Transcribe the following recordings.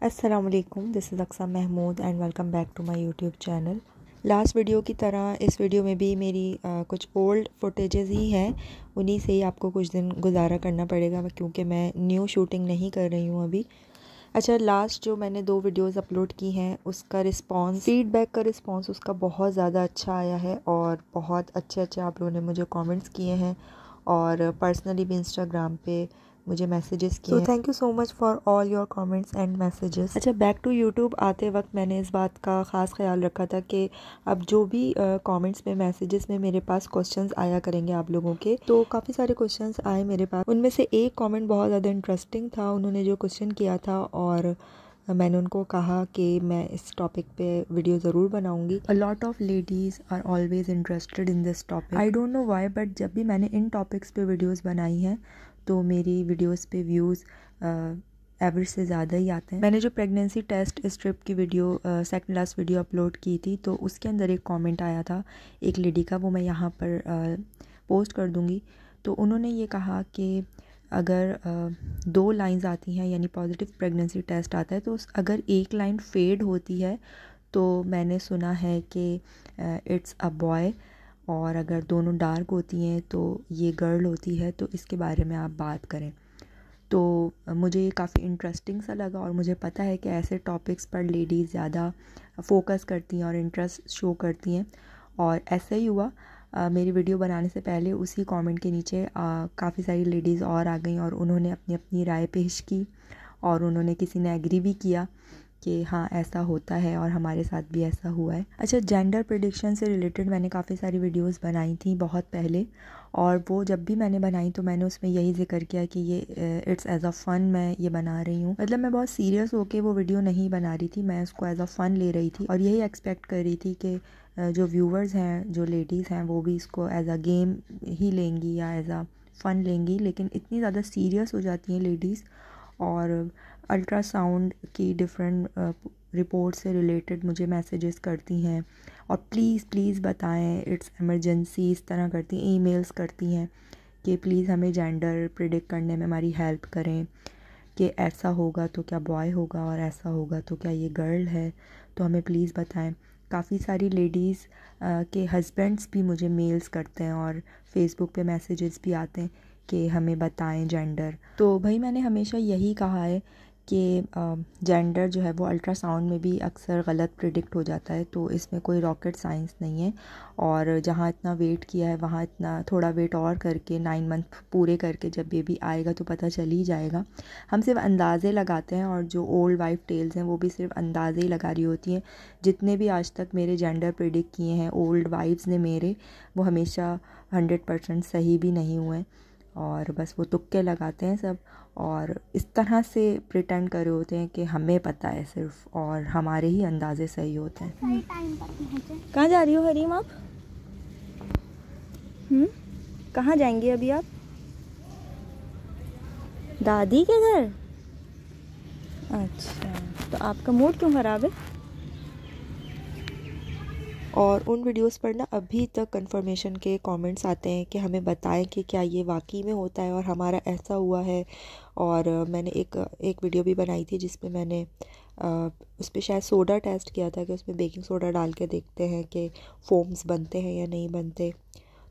अस्सलाम वालेकुम, this is Aqsa Mahmood and welcome back to my YouTube channel. Last video की तरह इस वीडियो में भी मेरी कुछ ओल्ड फुटेजेस ही हैं, उन्हीं से ही आपको कुछ दिन गुजारा करना पड़ेगा क्योंकि मैं न्यू शूटिंग नहीं कर रही हूँ अभी। अच्छा, लास्ट जो मैंने 2 वीडियोस अपलोड की हैं उसका रिस्पांस, फीडबैक का रिस्पांस उसका बहुत ज़्यादा अच्छा आया है और बहुत अच्छे अच्छे आप लोगों ने मुझे कमेंट्स किए हैं और पर्सनली भी इंस्टाग्राम पे मुझे मैसेजेस किए हैं। Thank you so much for all your comments and messages. अच्छा, बैक टू यूट्यूब आते वक्त मैंने इस बात का ख़ास ख्याल रखा था कि अब जो भी कमेंट्स में मैसेजेस में मेरे पास क्वेश्चंस आया करेंगे आप लोगों के, तो काफ़ी सारे क्वेश्चंस आए मेरे पास। उनमें से एक कमेंट बहुत ज़्यादा इंटरेस्टिंग था। उन्होंने जो क्वेश्चन किया था और मैंने उनको कहा कि मैं इस टॉपिक पे वीडियो ज़रूर बनाऊंगी। A lot of ladies are always interested in this topic. I don't know why, but जब भी मैंने इन टॉपिक्स पे वीडियोस बनाई हैं तो मेरी वीडियोस पे व्यूज़ एवरेज से ज़्यादा ही आते हैं। मैंने जो प्रेगनेंसी टेस्ट स्ट्रिप की video second last video upload की थी, तो उसके अंदर एक कमेंट आया था एक लेडी का, वो मैं यहाँ पर पोस्ट कर दूँगी। तो उन्होंने ये कहा कि अगर 2 लाइंस आती हैं यानी पॉजिटिव प्रेगनेंसी टेस्ट आता है, तो अगर एक लाइन फेड होती है तो मैंने सुना है कि इट्स अ बॉय, और अगर दोनों डार्क होती हैं तो ये गर्ल होती है। तो इसके बारे में आप बात करें। तो मुझे ये काफ़ी इंटरेस्टिंग सा लगा और मुझे पता है कि ऐसे टॉपिक्स पर लेडीज़ ज़्यादा फोकस करती हैं और इंटरेस्ट शो करती हैं, और ऐसा ही हुआ। मेरी वीडियो बनाने से पहले उसी कमेंट के नीचे काफ़ी सारी लेडीज़ और आ गई और उन्होंने अपनी अपनी राय पेश की और उन्होंने किसी ने एग्री भी किया कि हाँ ऐसा होता है और हमारे साथ भी ऐसा हुआ है। अच्छा, जेंडर प्रेडिक्शन से रिलेटेड मैंने काफ़ी सारी वीडियोस बनाई थी बहुत पहले, और वो जब भी मैंने बनाई तो मैंने उसमें यही जिक्र किया कि ये इट्स एज़ अ फ़न मैं ये बना रही हूँ। मतलब मैं बहुत सीरियस होके वो वीडियो नहीं बना रही थी, मैं उसको एज़ अ फ़न ले रही थी और यही एक्सपेक्ट कर रही थी कि जो व्यूवर्स हैं, जो लेडीज़ हैं, वो भी इसको एज़ अ गेम ही लेंगी या एज़ अ फ़न लेंगी। लेकिन इतनी ज़्यादा सीरियस हो जाती हैं लेडीज़ और अल्ट्रासाउंड की डिफरेंट रिपोर्ट से रिलेटेड मुझे मैसेजेस करती हैं और प्लीज़ प्लीज़ बताएं, इट्स इमरजेंसी, इस तरह करती हैं, ईमेल्स करती हैं कि प्लीज़ हमें जेंडर प्रिडिक्ट करने में हमारी हेल्प करें कि ऐसा होगा तो क्या बॉय होगा और ऐसा होगा तो क्या ये गर्ल है, तो हमें प्लीज़ बताएं। काफ़ी सारी लेडीज़ के हस्बैंड्स भी मुझे मेल्स करते हैं और फेसबुक पे मैसेजेस भी आते हैं कि हमें बताएं जेंडर। तो भाई मैंने हमेशा यही कहा है कि जेंडर जो है वो अल्ट्रासाउंड में भी अक्सर गलत प्रिडिक्ट हो जाता है, तो इसमें कोई रॉकेट साइंस नहीं है। और जहाँ इतना वेट किया है वहाँ इतना थोड़ा वेट और करके 9 मंथ पूरे करके जब बेबी आएगा तो पता चल ही जाएगा। हम सिर्फ अंदाज़े लगाते हैं और जो ओल्ड वाइफ टेल्स हैं वो भी सिर्फ अंदाज़े ही लगा रही होती हैं। जितने भी आज तक मेरे जेंडर प्रिडिक्ट किए हैं ओल्ड वाइफ्स ने मेरे, वो हमेशा 100% सही भी नहीं हुए और बस वो तुक्के लगाते हैं सब और इस तरह से प्रिटेंड कर रहे होते हैं कि हमें पता है सिर्फ, और हमारे ही अंदाजे सही होते हैं। कहाँ जा रही हो हरीम आप? कहाँ जाएंगे अभी आप? दादी के घर? अच्छा, तो आपका मूड क्यों ख़राब है? और उन वीडियोस पर ना अभी तक कंफर्मेशन के कमेंट्स आते हैं कि हमें बताएं कि क्या ये वाकई में होता है और हमारा ऐसा हुआ है। और मैंने एक वीडियो भी बनाई थी जिसमें मैंने उस पर शायद सोडा टेस्ट किया था कि उसमें बेकिंग सोडा डाल के देखते हैं कि फोम्स बनते हैं या नहीं बनते।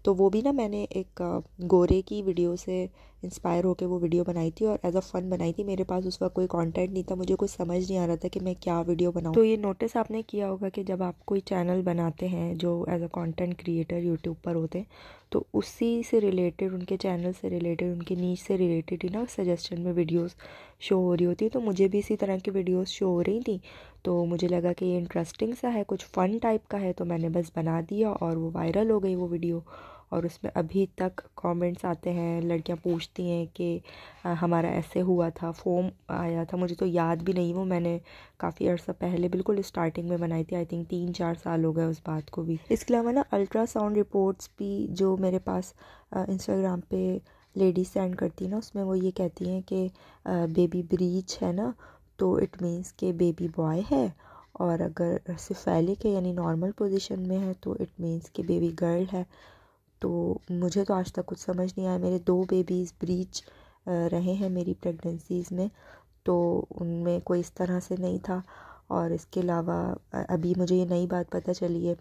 तो वो भी ना मैंने एक गोरे की वीडियो से इंस्पायर होकर वो वीडियो बनाई थी और एज अ फ़न बनाई थी। मेरे पास उस वक्त कोई कंटेंट नहीं था, मुझे कुछ समझ नहीं आ रहा था कि मैं क्या वीडियो बनाऊं। तो ये नोटिस आपने किया होगा कि जब आप कोई चैनल बनाते हैं जो as a content creator YouTube पर होते हैं, तो उसी से रिलेटेड, उनके चैनल से रिलेटेड, उनकी नीच से रिलेटेड ही ना सजेशन में वीडियोस शो हो रही होती है। तो मुझे भी इसी तरह की वीडियोस शो हो रही थी, तो मुझे लगा कि ये इंटरेस्टिंग सा है, कुछ फ़न टाइप का है, तो मैंने बस बना दिया और वो वायरल हो गई वो वीडियो। और उसमें अभी तक कमेंट्स आते हैं, लड़कियां पूछती हैं कि हमारा ऐसे हुआ था, फोम आया था। मुझे तो याद भी नहीं, वो मैंने काफ़ी अर्सा पहले बिल्कुल स्टार्टिंग में बनाई थी। आई थिंक 3-4 साल हो गए उस बात को भी। इसके अलावा ना अल्ट्रासाउंड रिपोर्ट्स भी जो मेरे पास इंस्टाग्राम पे लेडीज सेंड करती है ना, उसमें वो ये कहती हैं कि बेबी ब्रीच है ना, तो इट मीन्स के बेबी बॉय है, और अगर सिफेलिक है यानी नॉर्मल पोजीशन में है तो इट मीन्स कि बेबी गर्ल है। तो मुझे तो आज तक कुछ समझ नहीं आया। मेरे 2 बेबीज़ ब्रीच रहे हैं मेरी प्रेगनेंसीज़ में, तो उनमें कोई इस तरह से नहीं था। और इसके अलावा अभी मुझे ये नई बात पता चली है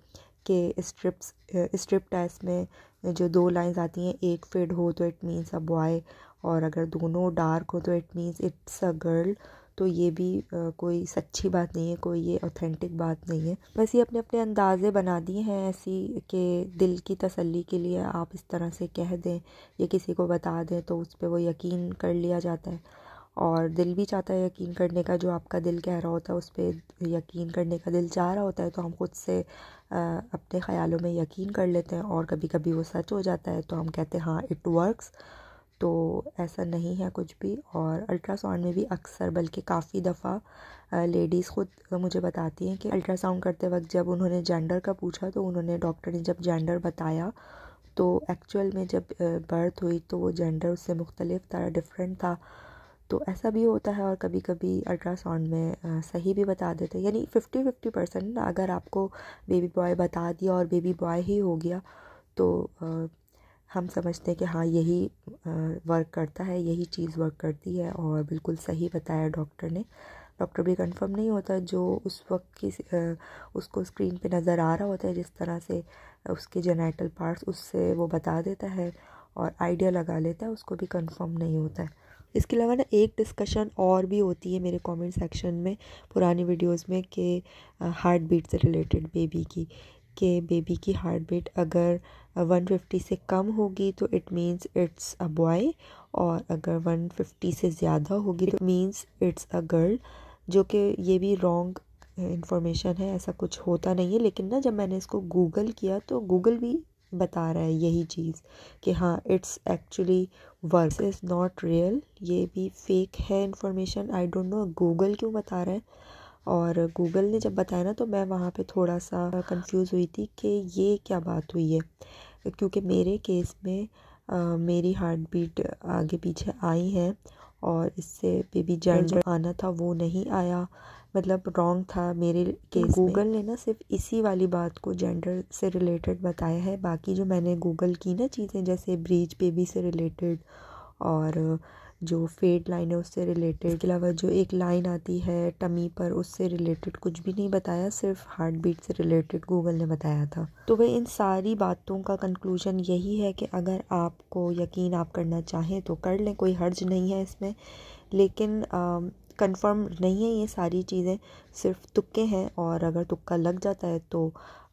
कि स्ट्रिप टेस्ट में जो 2 लाइंस आती हैं, एक फेड हो तो इट मीन्स अ बॉय, और अगर दोनों डार्क हो तो it means it's a girl. तो ये भी कोई सच्ची बात नहीं है, कोई ये ऑथेंटिक बात नहीं है। बस ये अपने अपने अंदाज़े बना दिए हैं ऐसी कि दिल की तसल्ली के लिए आप इस तरह से कह दें या किसी को बता दें तो उस पर वो यकीन कर लिया जाता है। और दिल भी चाहता है यकीन करने का, जो आपका दिल कह रहा होता है उस पर यकीन करने का दिल चाह रहा होता है, तो हम खुद से अपने ख़यालों में यकीन कर लेते हैं और कभी कभी वो सच हो जाता है तो हम कहते हैं हाँ इट वर्क्स। तो ऐसा नहीं है कुछ भी। और अल्ट्रासाउंड में भी अक्सर, बल्कि काफ़ी दफ़ा लेडीज़ खुद मुझे बताती हैं कि अल्ट्रासाउंड करते वक्त जब उन्होंने जेंडर का पूछा तो उन्होंने, डॉक्टर ने जब जेंडर बताया तो एक्चुअल में जब बर्थ हुई तो वो जेंडर उससे मुख्तलिफ था, डिफरेंट था। तो ऐसा भी होता है। और कभी कभी अल्ट्रासाउंड में सही भी बता देते हैं, यानी 50-50% ना। अगर आपको बेबी बॉय बता दिया और बेबी बॉय ही हो गया तो हम समझते हैं कि हाँ यही वर्क करता है, यही चीज़ वर्क करती है और बिल्कुल सही बताया डॉक्टर ने। डॉक्टर भी कंफर्म नहीं होता, जो उस वक्त की उसको स्क्रीन पे नज़र आ रहा होता है जिस तरह से उसके जेनिटल पार्ट्स, उससे वो बता देता है और आइडिया लगा लेता है, उसको भी कंफर्म नहीं होता है। इसके अलावा ना एक डिस्कशन और भी होती है मेरे कमेंट सेक्शन में पुरानी वीडियोस में कि हार्ट बीट से रिलेटेड बेबी की, कि बेबी की हार्ट बीट अगर 150 से कम होगी तो it means it's a boy, और अगर 150 से ज़्यादा होगी तो it means it's a girl. जो कि ये भी रॉन्ग इंफॉर्मेशन है, ऐसा कुछ होता नहीं है। लेकिन ना जब मैंने इसको गूगल किया तो गूगल भी बता रहा है यही चीज़ कि हाँ it's actually work is not real, ये भी फेक है information. I don't no Google क्यों बता रहा है। और गूगल ने जब बताया ना तो मैं वहाँ पे थोड़ा सा कंफ्यूज हुई थी कि ये क्या बात हुई है, क्योंकि मेरे केस में मेरी हार्ट बीट आगे पीछे आई है और इससे बेबी जेंडर आना था वो नहीं आया, मतलब रॉन्ग था मेरे केस में। गूगल ने ना सिर्फ इसी वाली बात को जेंडर से रिलेटेड बताया है, बाकी जो मैंने गूगल की ना चीज़ें जैसे ब्रीच बेबी से रिलेटेड और जो फेड लाइन है उससे रिलेटेड, इसके अलावा जो एक लाइन आती है टमी पर उससे रिलेटेड कुछ भी नहीं बताया, सिर्फ हार्ट बीट से रिलेटेड गूगल ने बताया था। तो भाई इन सारी बातों का कंक्लूजन यही है कि अगर आपको यकीन आप करना चाहें तो कर लें, कोई हर्ज नहीं है इसमें। लेकिन कंफर्म नहीं है ये सारी चीज़ें, सिर्फ तुक्के हैं, और अगर तुक्का लग जाता है तो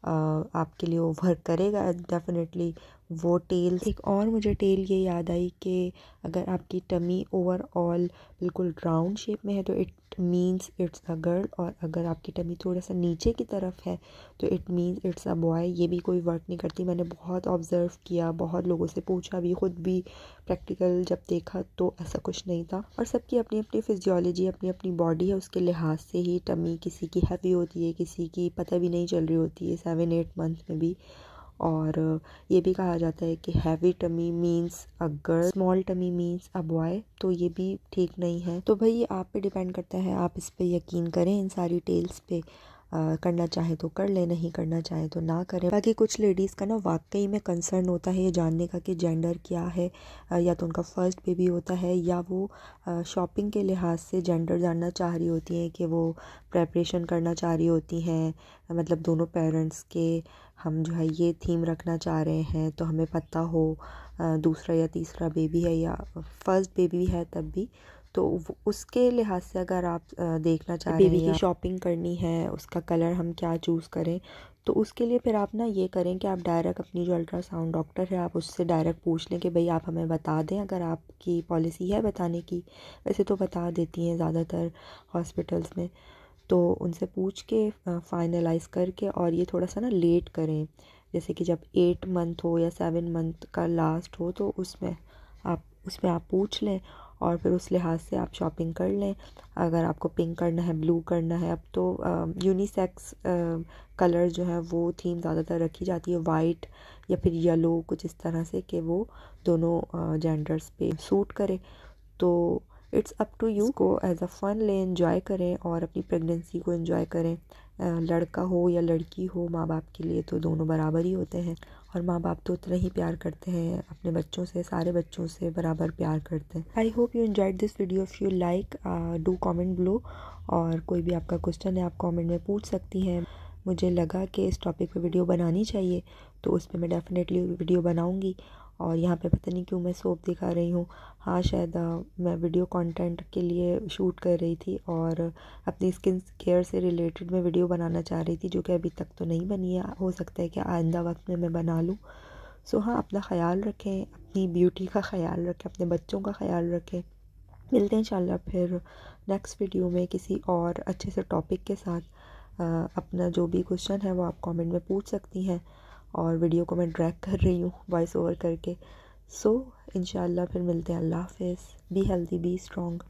आपके लिए वो वर्क करेगा डेफिनेटली। वो टेल, एक और मुझे टेल ये याद आई कि अगर आपकी टमी ओवरऑल बिल्कुल राउंड शेप में है तो it means it's a girl, और अगर आपकी टमी थोड़ा सा नीचे की तरफ है तो it means it's a boy. ये भी कोई वर्क नहीं करती, मैंने बहुत ऑब्ज़र्व किया, बहुत लोगों से पूछा भी, खुद भी प्रैक्टिकल जब देखा तो ऐसा कुछ नहीं था। और सबकी अपनी अपनी फिजियोलॉजी, अपनी अपनी बॉडी है, उसके लिहाज से ही टमी किसी की हैवी होती है, किसी की पता भी नहीं चल रही होती है 7-8 मंथ में भी। और ये भी कहा जाता है कि heavy tummy means a girl, small tummy means a boy, तो ये भी ठीक नहीं है। तो भाई ये आप पे डिपेंड करता है, आप इस पे यकीन करें इन सारी टेल्स पे। करना चाहे तो कर ले, नहीं करना चाहे तो ना करें। बाकी कुछ लेडीज़ का ना वाकई में कंसर्न होता है ये जानने का कि जेंडर क्या है, या तो उनका फर्स्ट बेबी होता है या वो शॉपिंग के लिहाज से जेंडर जानना चाह रही होती हैं, कि वो प्रेपरेशन करना चाह रही होती हैं, मतलब दोनों पेरेंट्स के हम जो है ये थीम रखना चाह रहे हैं तो हमें पता हो दूसरा या तीसरा बेबी है या फर्स्ट बेबी है तब भी। तो उसके लिहाज से अगर आप देखना चाह रहे हैं बेबी की शॉपिंग करनी है, उसका कलर हम क्या चूज़ करें, तो उसके लिए फिर आप ना ये करें कि आप डायरेक्ट अपनी जो अल्ट्रासाउंड डॉक्टर है आप उससे डायरेक्ट पूछ लें कि भाई आप हमें बता दें, अगर आपकी पॉलिसी है बताने की। वैसे तो बता देती हैं ज़्यादातर हॉस्पिटल्स में, तो उनसे पूछ के फाइनलाइज़ करके, और ये थोड़ा सा ना लेट करें, जैसे कि जब 8 मंथ हो या 7 मंथ का लास्ट हो तो उसमें आप पूछ लें और फिर उस लिहाज से आप शॉपिंग कर लें। अगर आपको पिंक करना है, ब्लू करना है, अब तो यूनिसेक्स कलर जो है वो थीम ज़्यादातर रखी जाती है, वाइट या फिर येलो, कुछ इस तरह से कि वो दोनों जेंडर्स पे सूट करे। तो इट्स अप टू यू, को एज अ फ़न ले, एंजॉय करें और अपनी प्रेगनेंसी को एंजॉय करें। लड़का हो या लड़की हो, माँ बाप के लिए तो दोनों बराबर ही होते हैं। और माँ बाप तो उतना ही प्यार करते हैं अपने बच्चों से, सारे बच्चों से बराबर प्यार करते हैं। I hope you enjoyed this video. If you like do comment below, और कोई भी आपका क्वेश्चन है आप कमेंट में पूछ सकती हैं। मुझे लगा कि इस टॉपिक पे वीडियो बनानी चाहिए, तो उस पर मैं डेफिनेटली वीडियो बनाऊंगी। और यहाँ पे पता नहीं क्यों मैं सोप दिखा रही हूँ। हाँ, शायद मैं वीडियो कंटेंट के लिए शूट कर रही थी और अपनी स्किन केयर से रिलेटेड मैं वीडियो बनाना चाह रही थी, जो कि अभी तक तो नहीं बनी है। हो सकता है कि आइंदा वक्त में मैं बना लूँ। सो हाँ, अपना ख़याल रखें, अपनी ब्यूटी का ख़याल रखें, अपने बच्चों का ख़याल रखें। मिलते हैं इंशाल्लाह फिर नेक्स्ट वीडियो में किसी और अच्छे से टॉपिक के साथ। अपना जो भी क्वेश्चन है वो आप कमेंट में पूछ सकती हैं, और वीडियो को मैं ड्रैग कर रही हूँ वॉइस ओवर करके। सो इंशाल्लाह फिर मिलते हैं। अल्लाह हाफ़िज़। Be healthy, be strong.